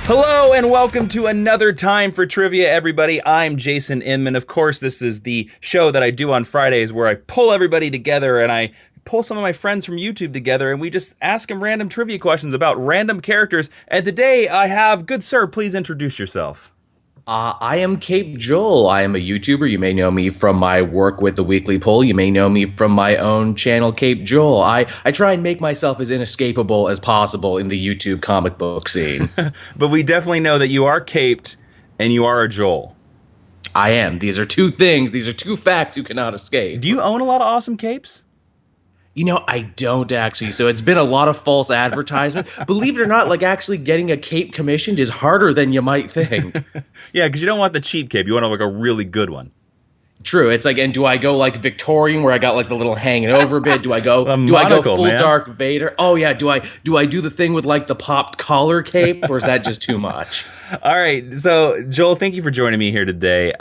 Hello and welcome to another time for trivia, everybody. I'm Jason Inman. Of course, this is the show that I do on Fridays where I pull everybody together and I pull some of my friends from YouTube together and we just ask them random trivia questions about random characters. And today I have, good sir, please introduce yourself. I am Cape Joel. I am a YouTuber. You may know me from my work with the Weekly Poll. You may know me from my own channel, Cape Joel. I try and make myself as inescapable as possible in the YouTube comic book scene. But we definitely know that you are caped and you are a Joel. I am. These are two things. These are two facts you cannot escape. Do you own a lot of awesome capes? You know, I don't actually. So it's been a lot of false advertisement. Believe it or not, like actually getting a cape commissioned is harder than you might think. Yeah, because you don't want the cheap cape. You want like a really good one. True. It's like, and do I go like Victorian where I got like the little hanging over bit? Do I go full man. Dark Vader? Oh yeah. Do I do the thing with like the popped collar cape, or is that just too much? All right. So Joel, thank you for joining me here today.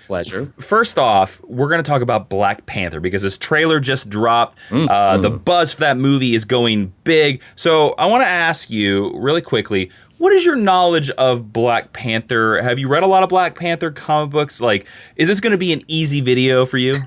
Pleasure. First off, we're going to talk about Black Panther because this trailer just dropped. The buzz for that movie is going big. So I want to ask you really quickly, what is your knowledge of Black Panther? Have you read a lot of Black Panther comic books? Like, is this going to be an easy video for you?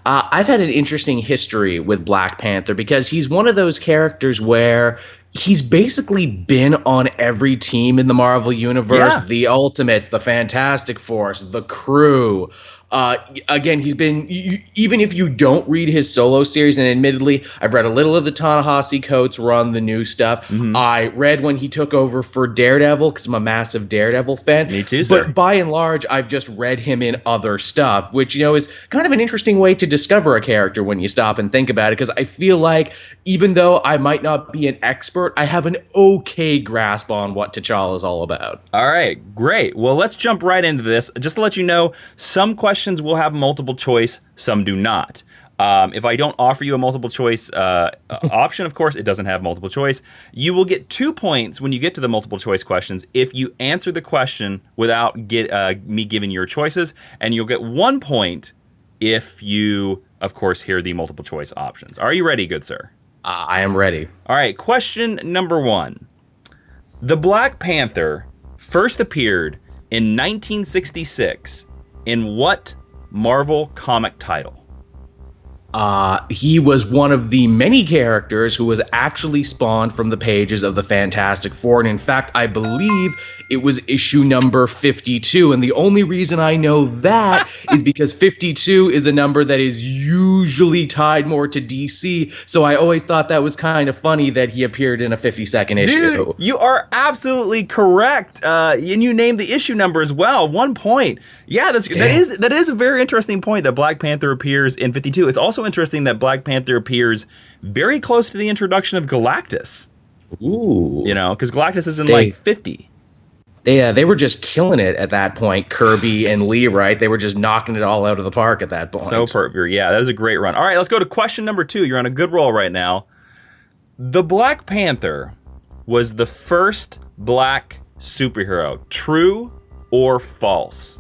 I've had an interesting history with Black Panther because he's one of those characters where he's basically been on every team in the Marvel Universe. Yeah. The Ultimates, the Fantastic Four, the Crew. Again, he's been, even if you don't read his solo series, and admittedly, I've read a little of the Ta-Nehisi Coates run, the new stuff. Mm-hmm. I read when he took over for Daredevil, because I'm a massive Daredevil fan. Me too, sir. But by and large, I've just read him in other stuff, which, you know, is kind of an interesting way to discover a character when you stop and think about it, because I feel like even though I might not be an expert, I have an okay grasp on what T'Challa is all about. All right, great. Well, let's jump right into this. Just to let you know, some questions will have multiple choice, some do not. If I don't offer you a multiple choice option, of course, it doesn't have multiple choice. You will get 2 points when you get to the multiple choice questions if you answer the question without me giving your choices, and you'll get 1 point if you, of course, hear the multiple choice options. Are you ready, good sir? I am ready. All right, question number 1. The Black Panther first appeared in 1966 in what Marvel comic title? He was one of the many characters who was actually spawned from the pages of the Fantastic Four. And in fact, I believe it was issue number 52. And the only reason I know that is because 52 is a number that is usually tied more to DC. So I always thought that was kind of funny that he appeared in a 52nd issue. Dude, you are absolutely correct. And you named the issue number as well. 1 point. Yeah, that is a very interesting point that Black Panther appears in 52. It's also interesting that Black Panther appears very close to the introduction of Galactus. Ooh. You know, because Galactus is in like 50. They were just killing it at that point, Kirby and Lee, right? They were just knocking it all out of the park at that point. So perfect. Yeah, that was a great run. All right, let's go to question number 2. You're on a good roll right now. The Black Panther was the first black superhero. True or false?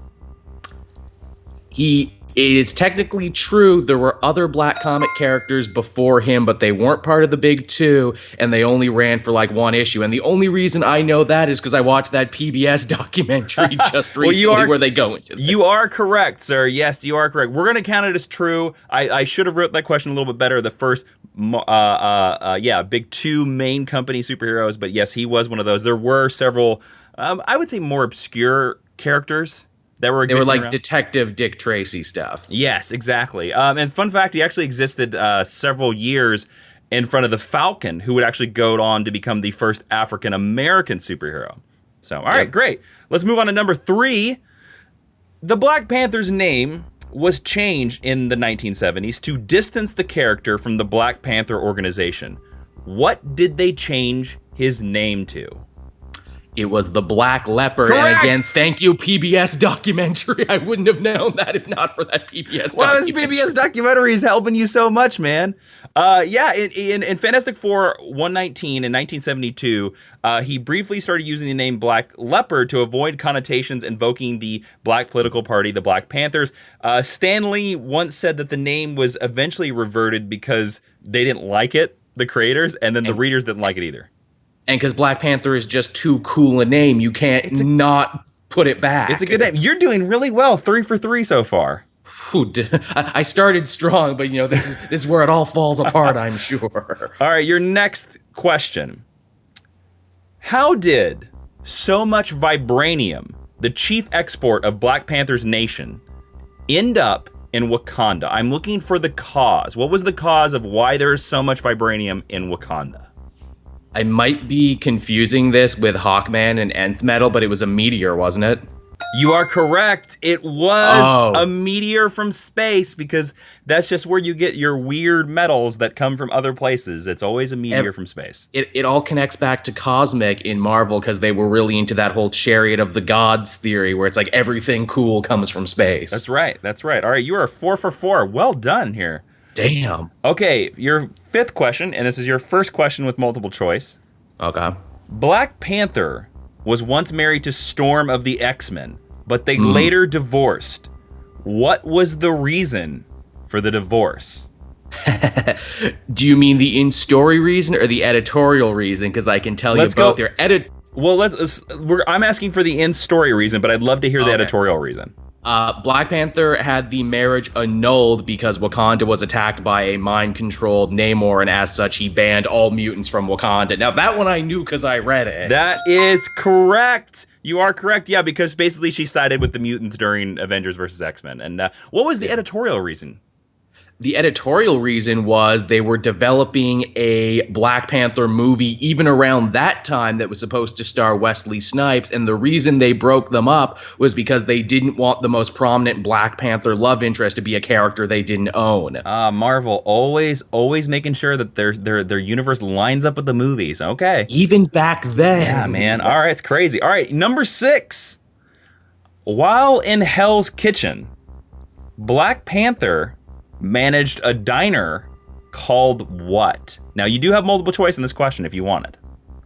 It is technically true. There were other black comic characters before him, but they weren't part of the big two, and they only ran for like 1 issue. And the only reason I know that is because I watched that PBS documentary just recently where they go into this. You are correct, sir. Yes, you are correct. We're going to count it as true. I should have wrote that question a little bit better. The first, big 2 main company superheroes, but yes, he was one of those. There were several, I would say more obscure characters. They were like around. Detective Dick Tracy stuff. Yes, exactly. And fun fact, he actually existed several years in front of the Falcon, who would actually go on to become the first African-American superhero. So, all right, great. Let's move on to number 3. The Black Panther's name was changed in the 1970s to distance the character from the Black Panther organization. What did they change his name to? It was the Black Leopard. Correct! And again, thank you, PBS documentary. I wouldn't have known that if not for that PBS documentary. Well, this PBS documentary is helping you so much, man. In Fantastic Four 119 in 1972, he briefly started using the name Black Leopard to avoid connotations invoking the Black political party, the Black Panthers. Stan Lee once said that the name was eventually reverted because they didn't like it, the creators, and then the readers didn't like it either. And because Black Panther is just too cool a name, you can't not put it back. It's a good name. You're doing really well. 3 for 3 so far. I started strong, but this is where it all falls apart, I'm sure. All right, your next question. How did so much vibranium, the chief export of Black Panther's nation, end up in Wakanda? I'm looking for the cause. What was the cause of why there is so much vibranium in Wakanda? I might be confusing this with Hawkman and Nth Metal, but it was a meteor, wasn't it? You are correct. It was a meteor from space, because that's just where you get your weird metals that come from other places. It's always a meteor from space. It all connects back to Cosmic in Marvel, because they were really into that whole chariot of the gods theory, where it's like everything cool comes from space. That's right. That's right. All right, you are 4 for 4. Well done here. Damn. Okay, your fifth question, and this is your first question with multiple choice. Okay. Black Panther was once married to Storm of the X-Men, but they later divorced. What was the reason for the divorce? Do you mean the in-story reason or the editorial reason? Because I can tell you both. I'm asking for the in-story reason, but I'd love to hear the editorial reason. Black Panther had the marriage annulled because Wakanda was attacked by a mind-controlled Namor, and as such, he banned all mutants from Wakanda. Now, that one I knew because I read it. That is correct. You are correct, yeah, because basically she sided with the mutants during Avengers vs. X-Men. And what was the editorial reason? The editorial reason was they were developing a Black Panther movie even around that time that was supposed to star Wesley Snipes, and the reason they broke them up was because they didn't want the most prominent Black Panther love interest to be a character they didn't own. Marvel always making sure that their universe lines up with the movies. Okay. Even back then. Yeah, man. All right, it's crazy. All right, number 6. While in Hell's Kitchen, Black Panther managed a diner called what? Now, you do have multiple choice in this question if you want it.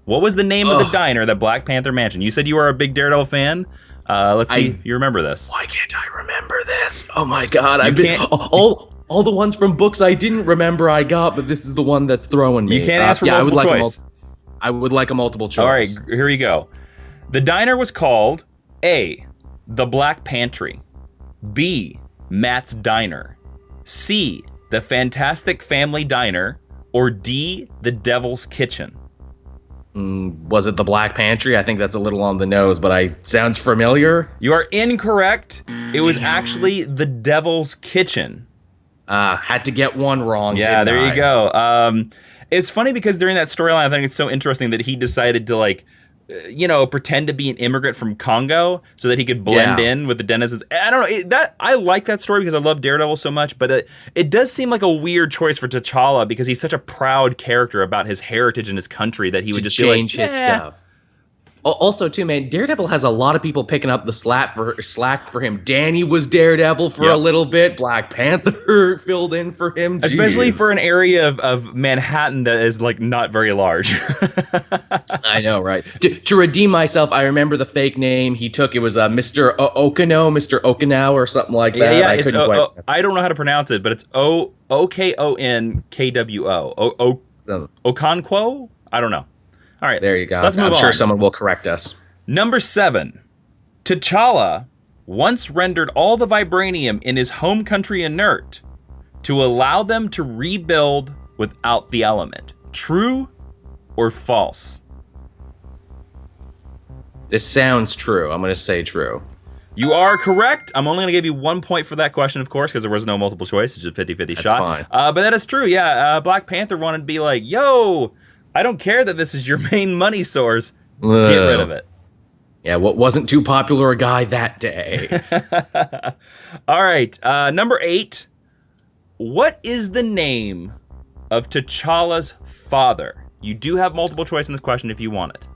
What was the name of the diner that Black Panther managed? You said you were a big Daredevil fan. Let's see if you remember this. Why can't I remember this? Oh my god, all the ones from books I didn't remember I got, but this is the one that's throwing me. You can't ask for multiple choice. I would like a multiple choice. All right, here we go. The diner was called A, the Black Pantry, B, Matt's Diner, C, the Fantastic Family Diner, or D, the Devil's Kitchen? Was it the Black Pantry? I think that's a little on the nose, but sounds familiar. You are incorrect. It was actually the Devil's Kitchen. Had to get one wrong. Yeah, there you go. It's funny because during that storyline, I think it's so interesting that he decided to pretend to be an immigrant from Congo so that he could blend in with the denizens. I don't know. I like that story because I love Daredevil so much, but it does seem like a weird choice for T'Challa because he's such a proud character about his heritage and his country that he would just change his stuff. Also, too, man, Daredevil has a lot of people picking up the slack for him. Danny was Daredevil for a little bit. Black Panther filled in for him. Jeez. Especially for an area of Manhattan that is, not very large. I know, right? To redeem myself, I remember the fake name he took. It was Mr. Mr. Okino, or something like that. Yeah, I don't know how to pronounce it, but it's Okonkwo. Okonkwo? I don't know. All right, there you go. Let's move on. I'm sure someone will correct us. Number 7. T'Challa once rendered all the vibranium in his home country inert to allow them to rebuild without the element. True or false? This sounds true. I'm going to say true. You are correct. I'm only going to give you 1 point for that question, of course, because there was no multiple choice. It's a 50-50 shot. Fine. But that is true, yeah. Black Panther wanted to be like, yo, I don't care that this is your main money source. Get rid of it. Yeah, what wasn't too popular a guy that day. All right, number 8. What is the name of T'Challa's father? You do have multiple choice in this question if you want it.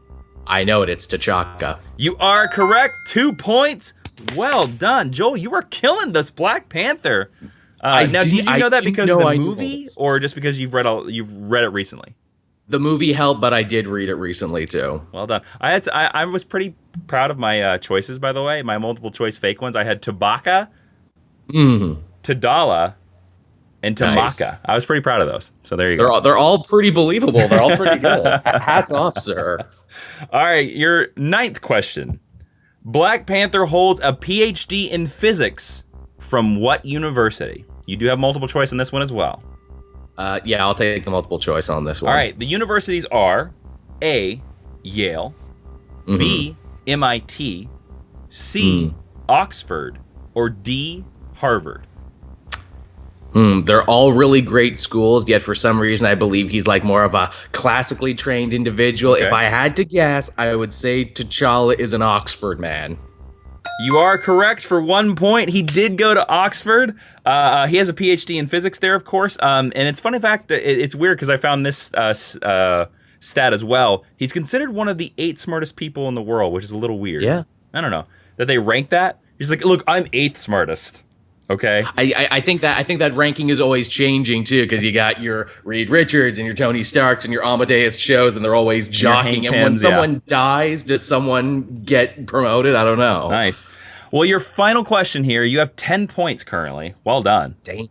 I know it. It's T'Chaka. You are correct. 2 points. Well done, Joel. You are killing this Black Panther. Did you know that because of the movie, or just because you've read it recently? The movie helped, but I did read it recently too. Well done. I was pretty proud of my choices, by the way. My multiple choice fake ones. I had T'Baka, T'Dalla, and Nice. Tamaka. I was pretty proud of those. So there you go. They're all pretty believable. They're all pretty good. Hats off, sir. All right, your 9th question. Black Panther holds a PhD in physics from what university? You do have multiple choice in this one as well. Yeah, I'll take the multiple choice on this one. All right, the universities are A, Yale, B, MIT, C, Oxford, or D, Harvard. They're all really great schools, yet for some reason I believe he's like more of a classically trained individual. Okay. If I had to guess, I would say T'Challa is an Oxford man. You are correct for 1 point. He did go to Oxford. He has a PhD in physics there, of course. And it's funny fact, it's weird because I found this stat as well. He's considered one of the 8 smartest people in the world, which is a little weird. Yeah. I don't know. That they rank that. He's like, look, I'm 8th smartest. Okay. I think that ranking is always changing too, because you got your Reed Richards and your Tony Starks and your Amadeus shows, and they're always jockeying. And when someone dies, does someone get promoted? I don't know. Nice. Well, your final question here. You have 10 points currently. Well done. Dang.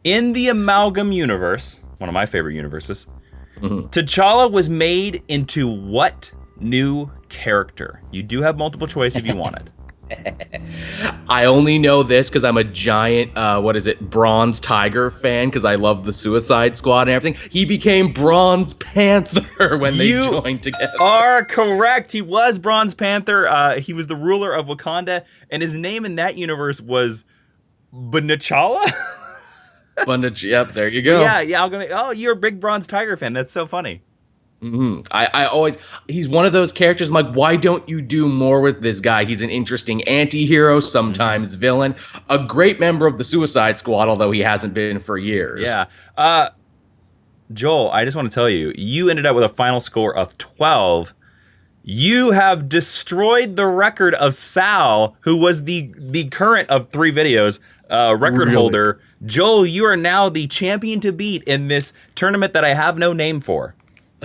In the Amalgam universe, one of my favorite universes, T'Challa was made into what new character? You do have multiple choice if you want it. I only know this because I'm a giant, Bronze Tiger fan, because I love the Suicide Squad and everything. He became Bronze Panther when they joined together. You are correct. He was Bronze Panther. He was the ruler of Wakanda, and his name in that universe was N'Challa. Yep, there you go. Yeah. You're a big Bronze Tiger fan. That's so funny. He's one of those characters. I'm like, why don't you do more with this guy? He's an interesting anti-hero, sometimes villain, a great member of the Suicide Squad, although he hasn't been for years. Yeah. Joel, I just want to tell you, you ended up with a final score of 12. You have destroyed the record of Sal, who was the current of 3 videos record holder. Joel, you are now the champion to beat in this tournament that I have no name for.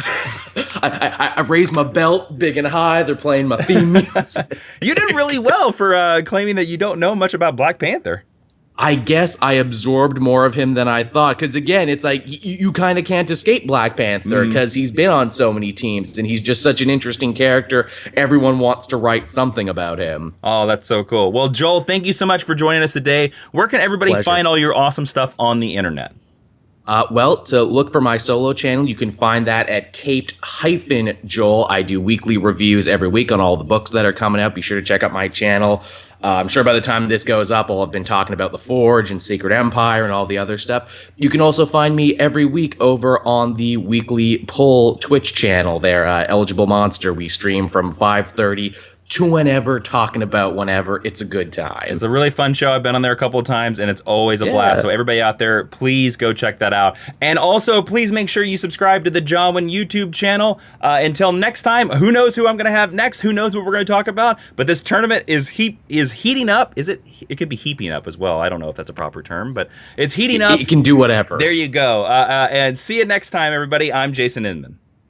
I raised my belt big and high. They're playing my theme music. You did really well for claiming that you don't know much about Black Panther. I guess I absorbed more of him than I thought. Because again, it's like you kind of can't escape Black Panther because he's been on so many teams and he's just such an interesting character. Everyone wants to write something about him. Oh, that's so cool. Well, Joel, thank you so much for joining us today. Where can everybody find all your awesome stuff on the internet? To look for my solo channel, you can find that at Caped-Joel. I do weekly reviews every week on all the books that are coming out. Be sure to check out my channel. I'm sure by the time this goes up, I'll have been talking about The Forge and Secret Empire and all the other stuff. You can also find me every week over on the Weekly Pull Twitch channel there, Eligible Monster. We stream from 5:30 to whenever, talking about whenever. It's a good time. It's a really fun show. I've been on there a couple of times, and it's always a blast. So everybody out there, please go check that out. And also, please make sure you subscribe to the Jawiin YouTube channel. Until next time, who knows who I'm going to have next? Who knows what we're going to talk about? But this tournament is heating up. It could be heaping up as well. I don't know if that's a proper term, but it's heating up. It can do whatever. There you go. And see you next time, everybody. I'm Jason Inman.